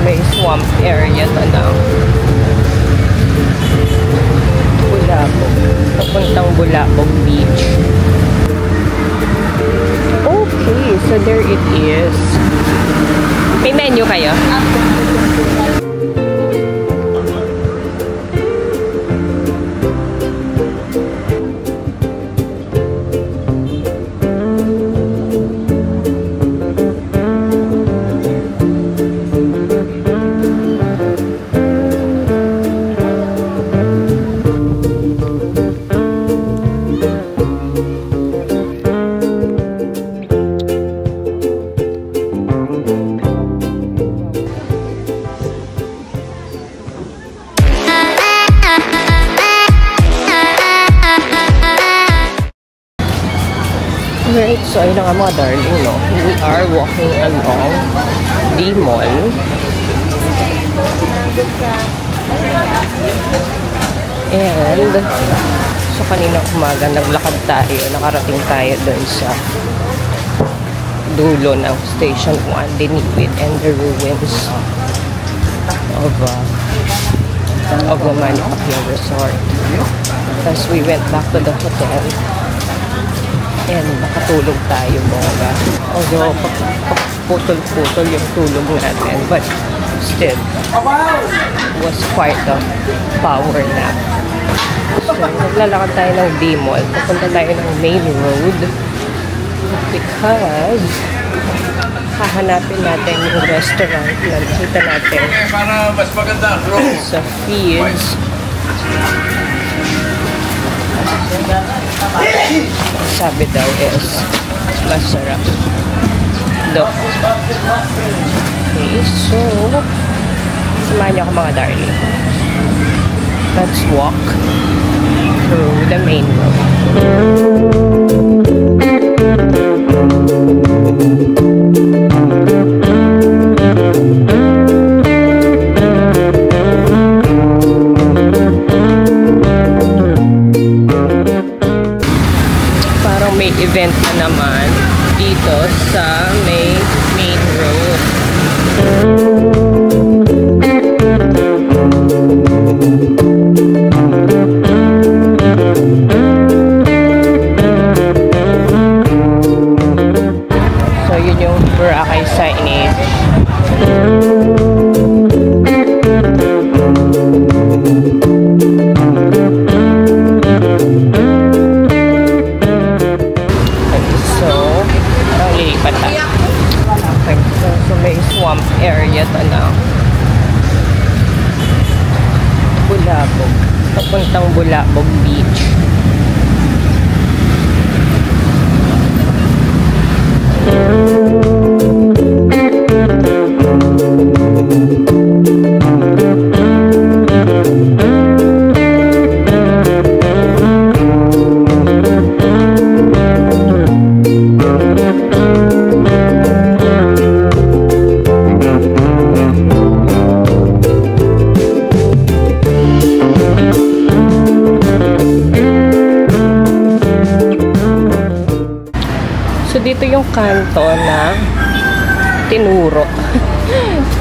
may swamp area to na. Bulabog. Papuntang Bulabog Beach. Okay, so there it is. May menu kayo? Alright, so ayun na nga mga darling, no? We are walking along the mall. And, so kanina umaga, naglakad tayo, nakarating tayo dun sa dulo ng Station 1, Dinipid, and the ruins of the Manny Pacquiao Resort. As we went back to the hotel, and nakatulog tayo mga. Although, putol-putol yung tulog natin. But still, it was quite a power nap. So, naglalakad tayo ng D-Mall. Papunta tayo ng main road. Because, hahanapin natin yung restaurant na nakita natin sa feeds. Sabi daw is masarap. Okay, so samahan niyo ako mga darling. Let's walk through the main road. May event na naman dito sa main road. So yun yung Boracay signage. Swamp area to na. Bulabog. Papuntang Bulabog Beach. Dito yung kanto na tinuro.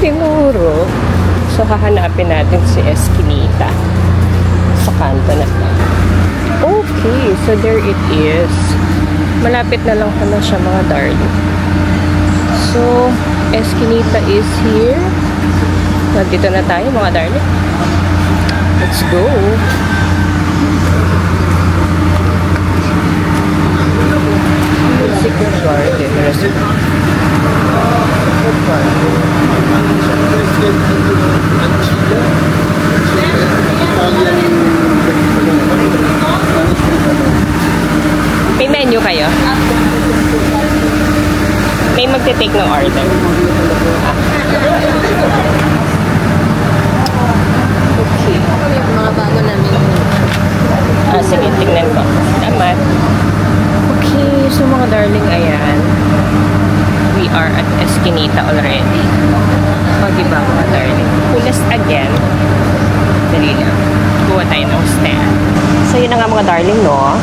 Tinuro. So, hahanapin natin si Eskinita sa kanto na to. Okay, so there it is. Malapit na lang pala siya mga darling. So, Eskinita is here. Nandito na tayo mga darling. Let's go. Secret garden restaurant. May menu kayo? May magte-take ng order. Okay. Mga bago namin. Sige, tignan ko. Salamat. Okay, so mga darling, ayan. We are at Eskinita already. Diba mga darling? Pulas again. Dali lang. Kuha tayo ng stand. So yun na nga mga darling, no?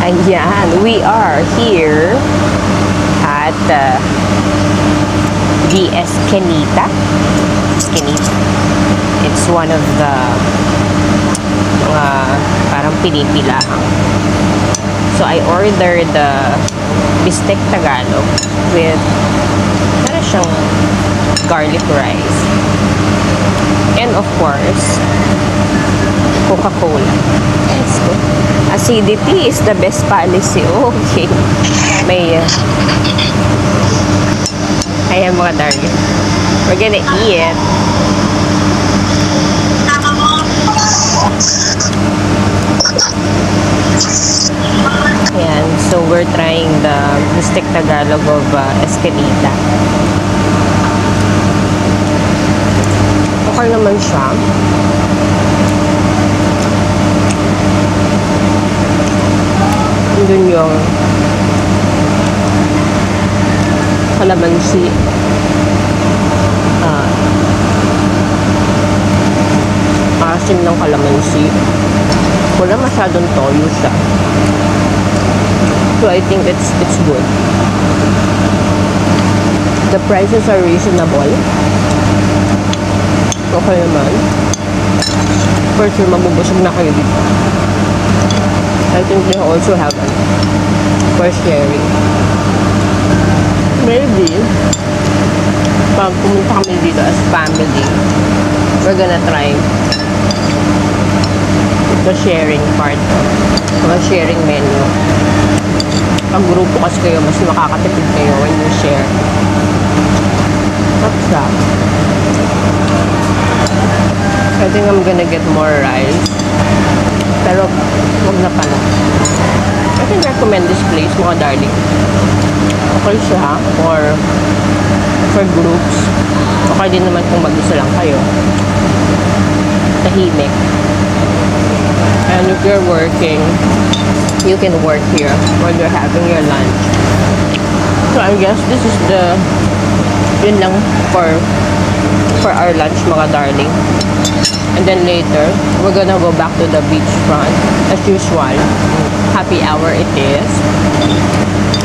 Ayan, we are here at the Escanita. It's one of the parang pinipilahang. So I ordered the bistec Tagalog with parang siyang garlic rice. And of course, Coca-Cola. Yes, acidity is the best policy. Okay. May ayan mga darling. We're gonna eat. Ayan. So we're trying the bistec Tagalog of Escanita. Okay naman siya. Doon yung kalamansi. Asim ng kalamansi. Wala masyadong toyo siya. So I think it's good. The prices are reasonable. Okay naman. For sure, mabubusog na kayo dito. I think they also have for sharing. Maybe, pag pumunta kami dito as family, we're gonna try the sharing part. The sharing menu. Pag grupo kasi kayo, mas makakatipid kayo when you share. What's that? I think I'm gonna get more rice. Pero, wag na pala. I can recommend this place, mga darling. Okay siya for groups. Okay din naman kung mag-isa lang kayo. Tahimik. And if you're working, you can work here while you're having your lunch. So, I guess this is yun lang for our lunch, mga darling. And then later, we're gonna go back to the beach front as usual. Happy hour it is.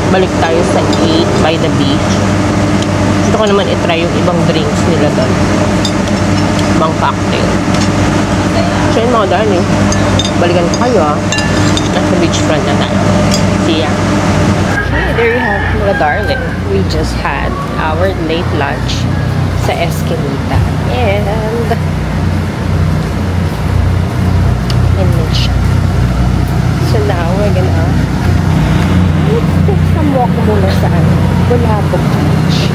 Balik tayo sa 8 by the beach. Gusto ko naman itry yung ibang drinks nila doon. Ibang cocktail. So yun mga darling, balikan ko kayo nasa beach front na tayo. See ya. Okay, there you have mga darling. We just had our late lunch sa Escanita. And siya. So now we're gonna take some walk muna sa Bulabog Beach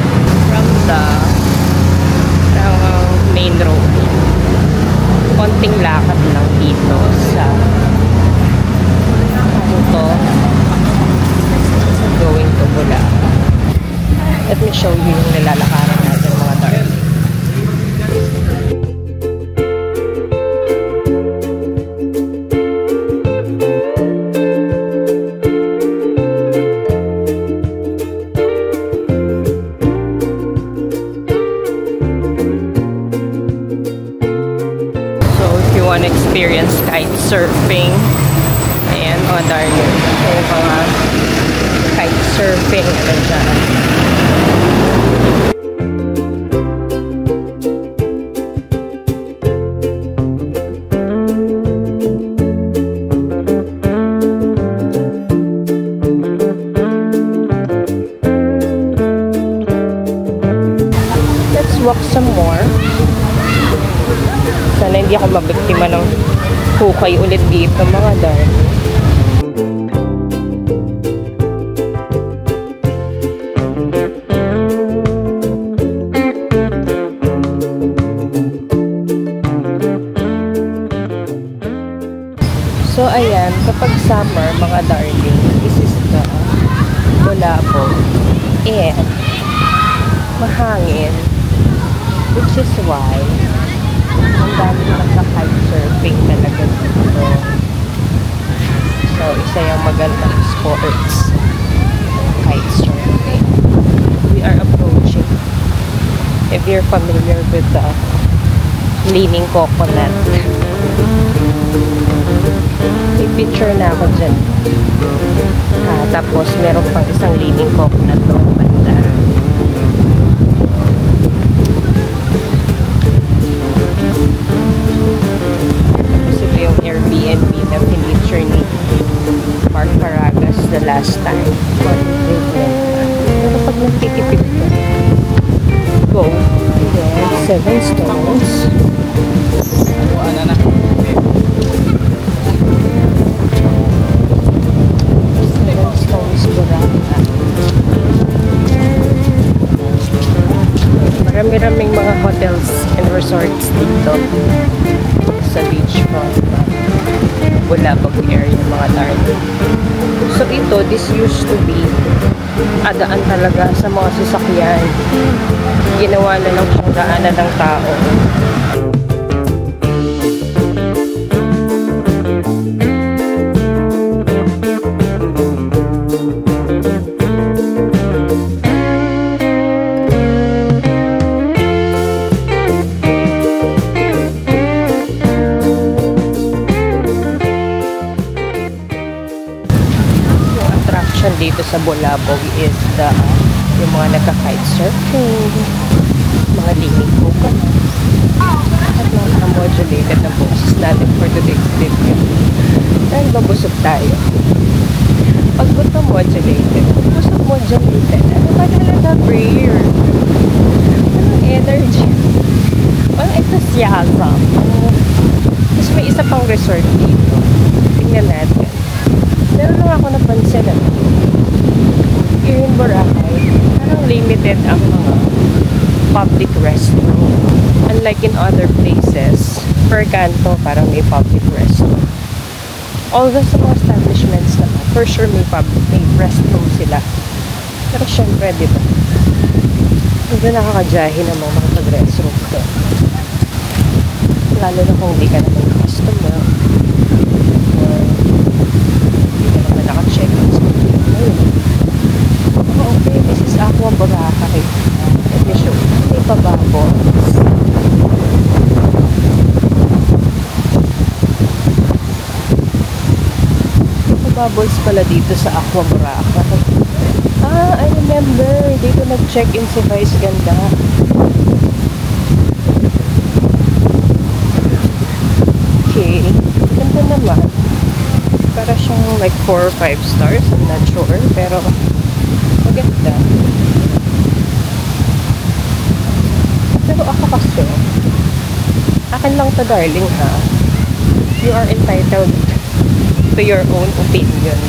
from the main road. Konting lakad lang dito sa going to Bulabog. Let me show you yung nilalakaran natin mga darling. Experience kite surfing. Ayan, mga darling. Yung mga kite surfing na dyan. Let's walk some more. Sana hindi ako mabiktima ng hukay ulit dito mga darling. So ayan, kapag summer mga darling, this is the Bulabog and mahangin, which is why ang dami nagka-kite surfing talaga dito. So, isa yung magandang sports. Kite surfing. We are approaching. If you're familiar with the Leaning Coconut. May picture na ako dyan. Tapos, meron pang isang Leaning Coconut doon banda. go. Ayan, 7 stones. 7 stones Boracay. Marami-raming mga hotels and resorts dito sa beachfront Bulabog area, mga darling. So ito, this used to be daan talaga sa mga sasakyan. Ginawa na lang siyang daanan ng tao. Dito sa Bulabog is yung mga nagka-kite surfing, mga limit buka at mga modulated na boses natin for today's video. Dahil mabusog tayo. Pag gusto modulated, busog modulated, ano ba talaga prayer? Anong energy? Anong enthusiasm? Tapos may isa pang resort dito. Tingnan natin. Meron lang ako napansin na here in Boracay, parang limited ang mga public restroom. Unlike in other places, per kanto parang may public restroom. Although sa mga establishments naman, for sure may restroom sila. Pero syempre, di ba? Hindi nakakajahi naman mga pag-restroom ko. Lalo na kung hindi ka naman customer. Naka-check in sa okay, this is Aqua Boracay. Let me show. May pababos. Pababos pala dito sa Aqua Boracay. I remember. Dito nag-check-in si Vice Ganda. Okay. Ganda naman. Para siyang like 4 or 5 stars. I'm not sure. Pero maganda. Pero ako kasi, akin lang to darling ha. You are entitled to your own opinion.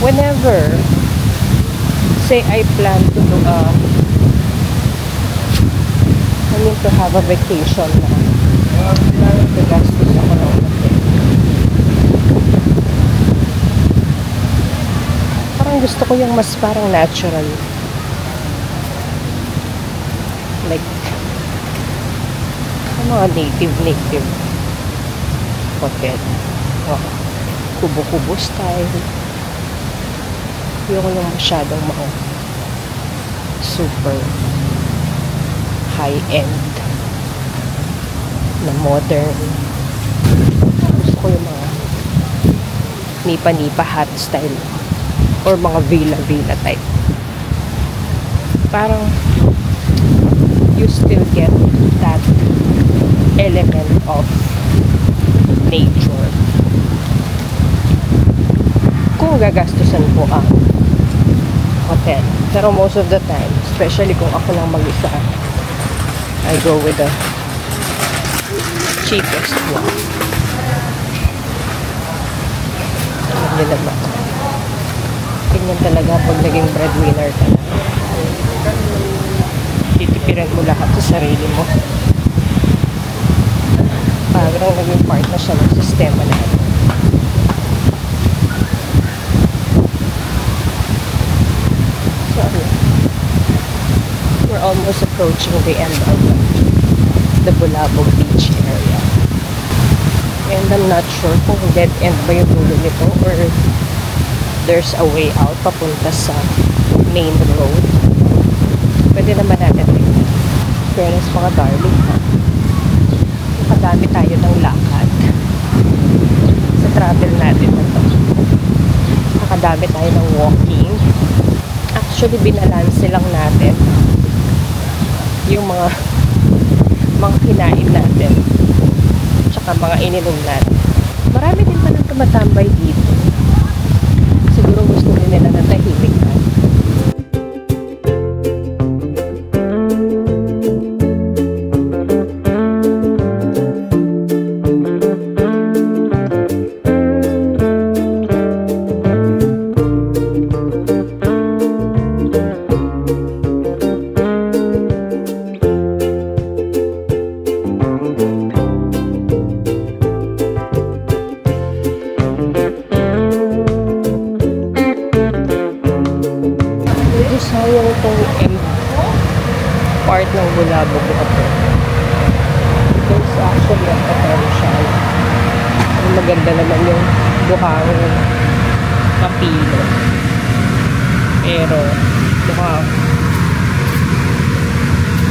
Whenever, say I plan to do to have a vacation na gastos ako ng hotel. Parang gusto ko yung mas parang natural. Like, mga native hotel. Kubo-kubo style. Yung masyadong super high-end na modern. Gusto ko yung mga nipa-nipa hot style or mga villa type. Parang you still get that element of nature. Kung gagastusan ko ang hotel. Pero most of the time, especially kung ako lang mag-isa, I go with the cheapest one. Alam niyo naman. Tingnan talaga pag naging breadwinner ka na. Titipiran mo lahat sa sarili mo. Parang naging part na siya ng sistema natin. So, we're almost approaching the end of the Bulabog Beach area. And I'm not sure kung dead end ba yung dulo nito or there's a way out papunta sa main road. Pwede naman natin tingnan. Fairness mga darling ha. Nakadami tayo ng lakad sa travel natin na to. Nakadami tayo ng walking. Actually, binalanse lang natin yung mga kinain natin tsaka mga ininom natin. Marami din palang tumatambay dito. Siguro gusto din nila na tahimik ka. and part ng Bulabog ako. There's actually a potential. Maganda naman yung buhang kapilo. Pero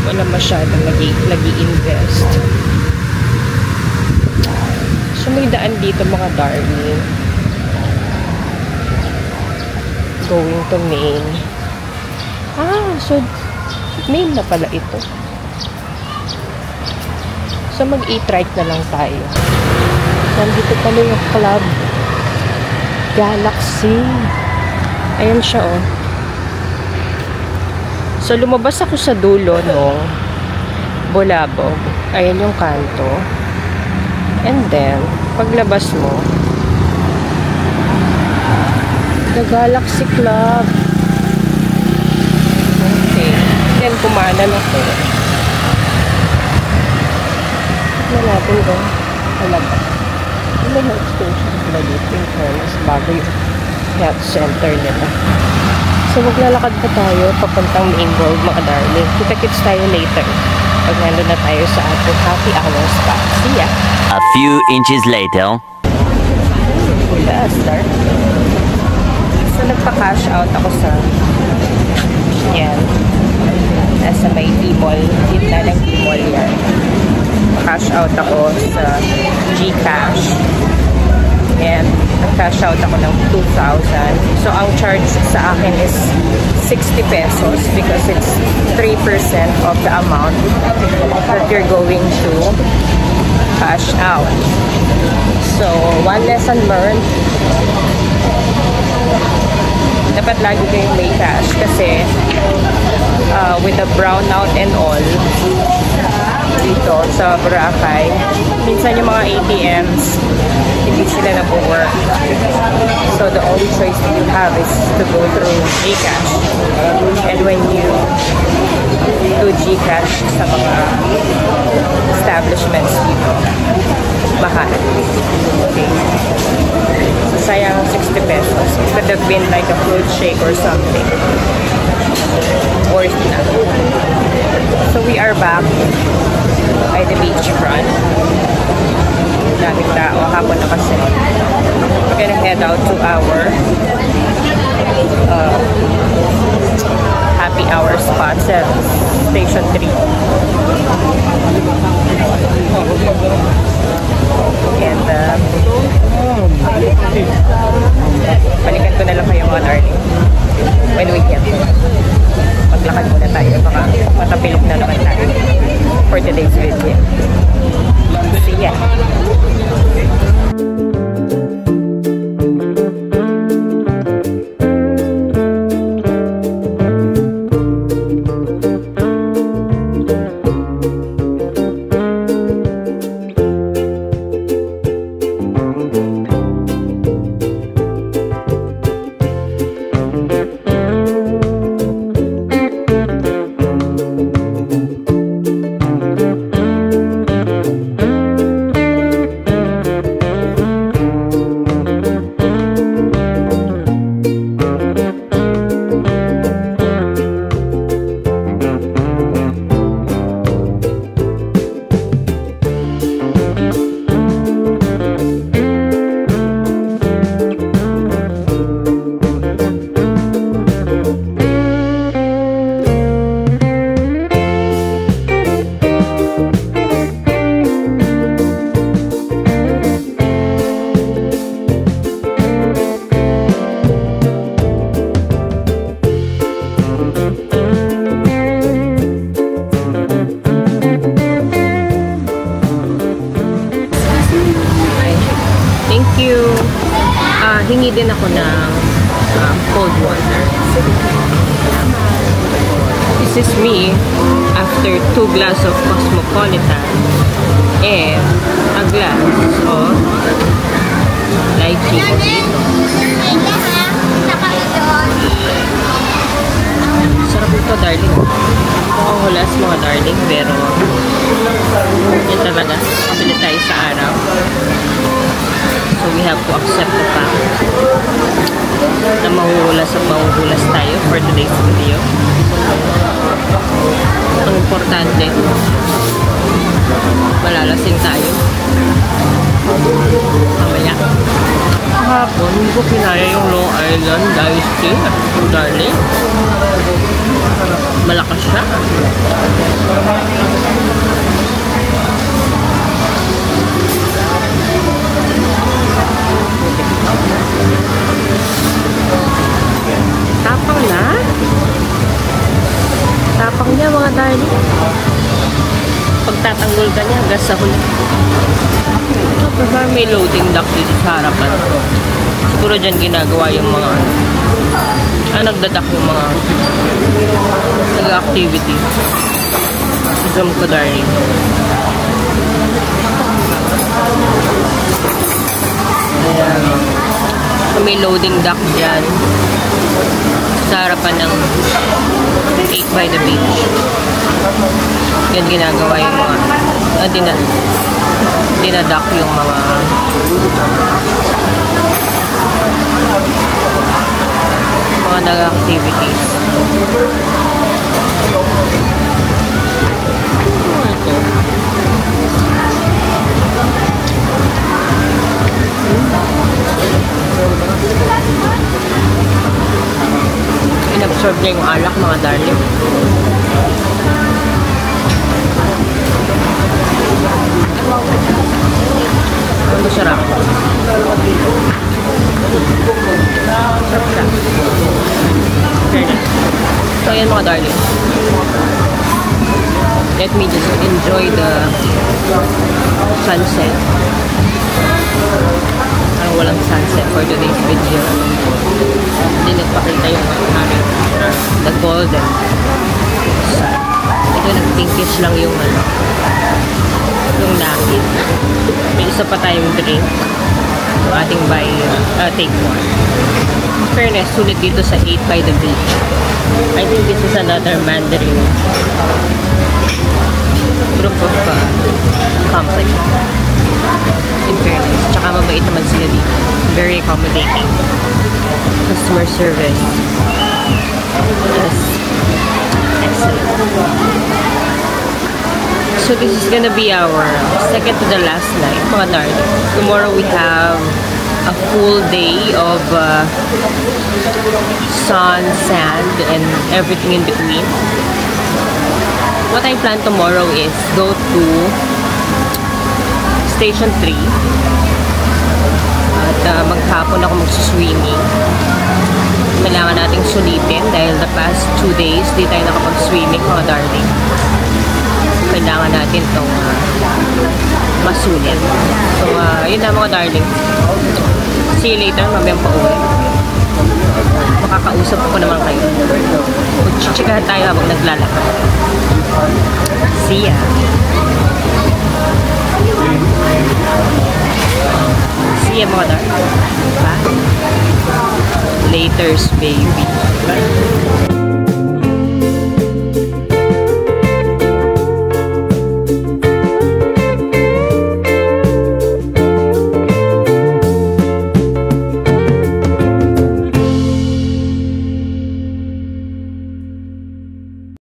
wala masyadong nag-i-invest. So may daan dito mga darling. Going to Main. So Main na pala ito. So mag-e-trike na lang tayo. Nandito pala yung club. Galaxy. Ayan siya oh. So lumabas ako sa dulo nung Bulabog. Ayan yung kanto. And then, paglabas mo, the Galaxy Club. Okay. Then kumanan ako. Ano natin doon? Talaga. Ano na extension na dito yung Hermes bago yung health center nila. So maglalakad pa tayo papuntang Main World mga darling. Kita-kits tayo later pag nandun na tayo sa ating happy hour spa. See ya! A few inches later. Wala, start. So nagpa-cash out ako sa yan. Nasa may D-Mall. Gitna ng D-Mall yan. Cash out ako sa GCash. And nag-cash out ako ng 2,000. So ang charge sa akin is 60 pesos because it's 3% of the amount that you're going to cash out. So one lesson learned, dapat lagi kayong may cash kasi with the brownout and all dito sa Boracay, minsan yung mga ATMs hindi sila na-work. So the only choice that you have is to go through GCash. And when you do GCash sa mga establishments dito, mahal. Okay. So sayang 60 pesos. It could have been like a fruit shake or something. Worth na. So we are back by the beachfront. Daming tao. Hapon na kasi. We're gonna head out to our happy hour spot sa Station 3. And balikan ko na lang kayo mga darling when we get maglakad muna tayo, baka matapilok na naman tayo for today's video. See ya! Hingi din ako ng cold water. This is me after 2 glass of Cosmopolitan and a glass of lychee mojito. Sarap ito, darling. Ang hulas mga darling, pero yan talaga. Kabili tayo sa araw. So So we have to accept the fact na mahuhulas at mahuhulas tayo for today's video. Ang importante, malalasing tayo. Mamaya. Kahapon, hindi ko pinaya yung Long Island Iced Tea. Darling. Malakas siya. Tapang na. Tapang niya mga darling. Pagtatanggol ka niya, gas sa huli. Parang may loading dock dito sa harapan. Siguro dyan ginagawa yung mga nagdadak yung mga nag-activity. Zoom ko darling. Ayan. So, may loading dock dyan sa harapan ng 8 by the beach. Yan ginagawa yung mga dinadak yung mga nag-activities. In-absorb niya yung alak mga darling. Ano sarap? Sarap siya. So ayan mga darling. Let me just enjoy the sunset. Parang walang sunset for today's video. Hindi nagpakita yung the golden sun. Ito nag-pinkish lang yung yung langit. May isa pa tayong drink. So ating take one. Fairness, sulit dito sa 8 by the beach. I think this is another Mandarin group of company. In fairness. Tsaka mabait naman sila dito. Very accommodating. Customer service. Yes. Excellent. So this is gonna be our second to the last night, mga darling. Tomorrow we have a full day of sun, sand, and everything in between. What I plan tomorrow is go to Station 3 at maghapon ako magsuswimming. Kailangan nating sulitin dahil the past 2 days di tayo nakapag-swimming mga darling. Kailangan natin itong masulit. So, yun na mga darling. See you later, mamayang pauwi. Makakausap ko naman kayo. Chichikahan tayo habang naglalakad. See ya! See ya mga darling. Bye! Laters, baby. Bye!